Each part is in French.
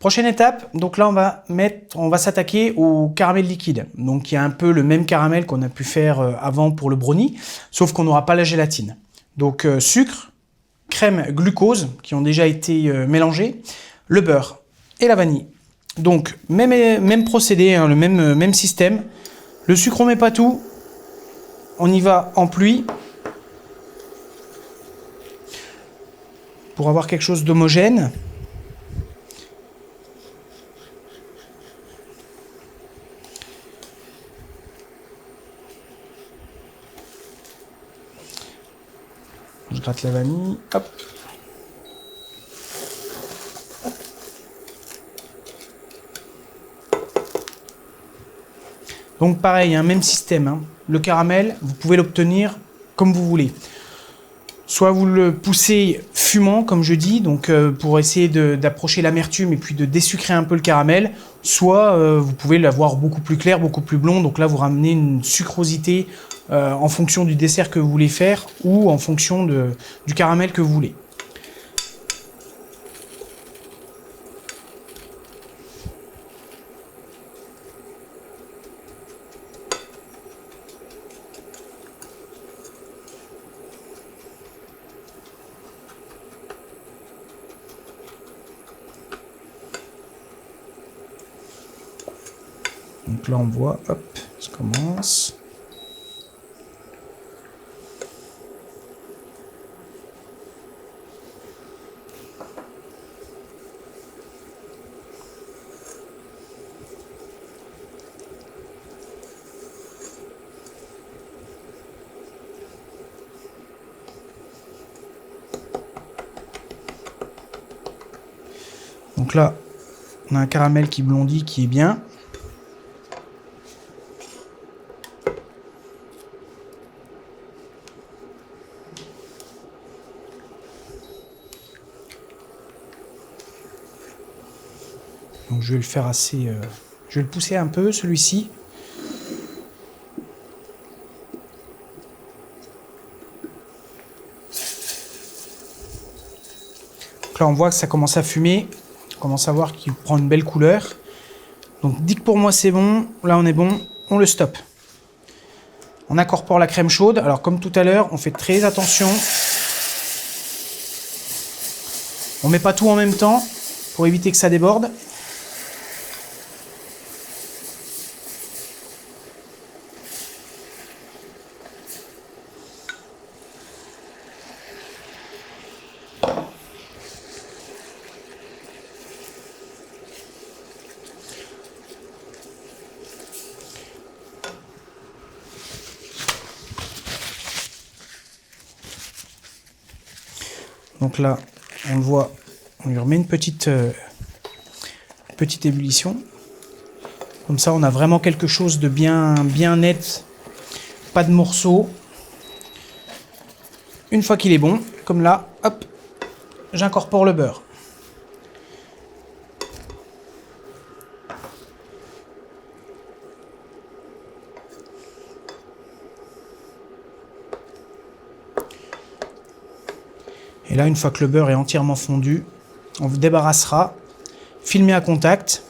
Prochaine étape, donc là on va s'attaquer au caramel liquide. Donc il y a un peu le même caramel qu'on a pu faire avant pour le brownie, sauf qu'on n'aura pas la gélatine. Donc sucre, crème, glucose qui ont déjà été mélangés, le beurre et la vanille. Donc même procédé, hein, le même système. Le sucre on met pas tout, on y va en pluie pour avoir quelque chose d'homogène. Je gratte la vanille, hop. Donc pareil, hein, même système. Hein. Le caramel, vous pouvez l'obtenir comme vous voulez. Soit vous le poussez fumant, comme je dis, donc pour essayer d'approcher l'amertume et puis de désucrer un peu le caramel. Soit vous pouvez l'avoir beaucoup plus clair, beaucoup plus blond. Donc là, vous ramenez une sucrosité en fonction du dessert que vous voulez faire ou en fonction du caramel que vous voulez. Donc là, on voit, hop, ça commence. Donc là, on a un caramel qui blondit, qui est bien. Donc je vais le faire assez... je vais le pousser un peu, celui-ci. Donc là, on voit que ça commence à fumer. On commence à voir qu'il prend une belle couleur. Donc dès que pour moi c'est bon, là on est bon, on le stoppe. On incorpore la crème chaude. Alors comme tout à l'heure, on fait très attention. On ne met pas tout en même temps pour éviter que ça déborde. Donc là, on le voit, on lui remet une petite ébullition. Comme ça, on a vraiment quelque chose de bien net, pas de morceaux. Une fois qu'il est bon, comme là, hop, j'incorpore le beurre. Et là, une fois que le beurre est entièrement fondu, on vous débarrassera, filmer à contact,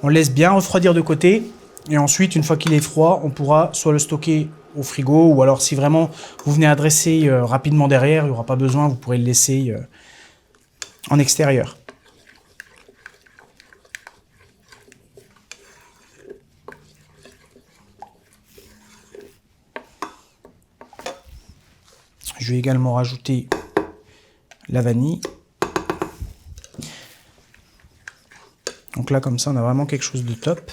on laisse bien refroidir de côté, et ensuite, une fois qu'il est froid, on pourra soit le stocker au frigo, ou alors si vraiment vous venez à dresser rapidement derrière, il n'y aura pas besoin, vous pourrez le laisser en extérieur. Je vais également rajouter la vanille. Donc là, comme ça, on a vraiment quelque chose de top.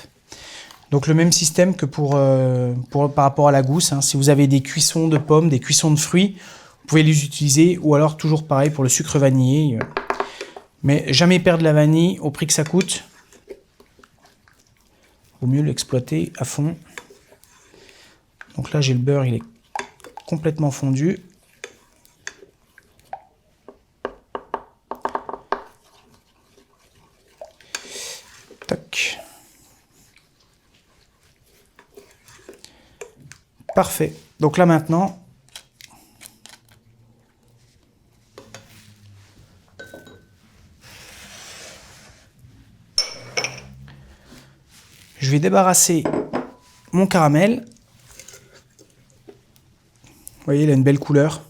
Donc le même système que par rapport à la gousse. Hein. Si vous avez des cuissons de pommes, des cuissons de fruits, vous pouvez les utiliser. Ou alors toujours pareil pour le sucre vanillé. Mais jamais perdre la vanille au prix que ça coûte. Vaut mieux l'exploiter à fond. Donc là, j'ai le beurre, il est complètement fondu. Tac. Parfait. Donc là maintenant, Je vais débarrasser mon caramel. Vous voyez, il a une belle couleur.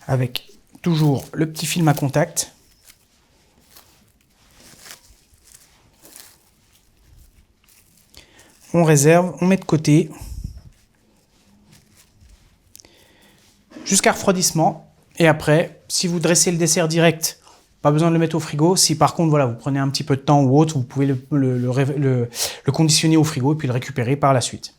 Avec toujours le petit film à contact. On réserve, on met de côté. Jusqu'à refroidissement. Et après, si vous dressez le dessert direct, pas besoin de le mettre au frigo. Si par contre, voilà, vous prenez un petit peu de temps ou autre, vous pouvez le conditionner au frigo et puis le récupérer par la suite.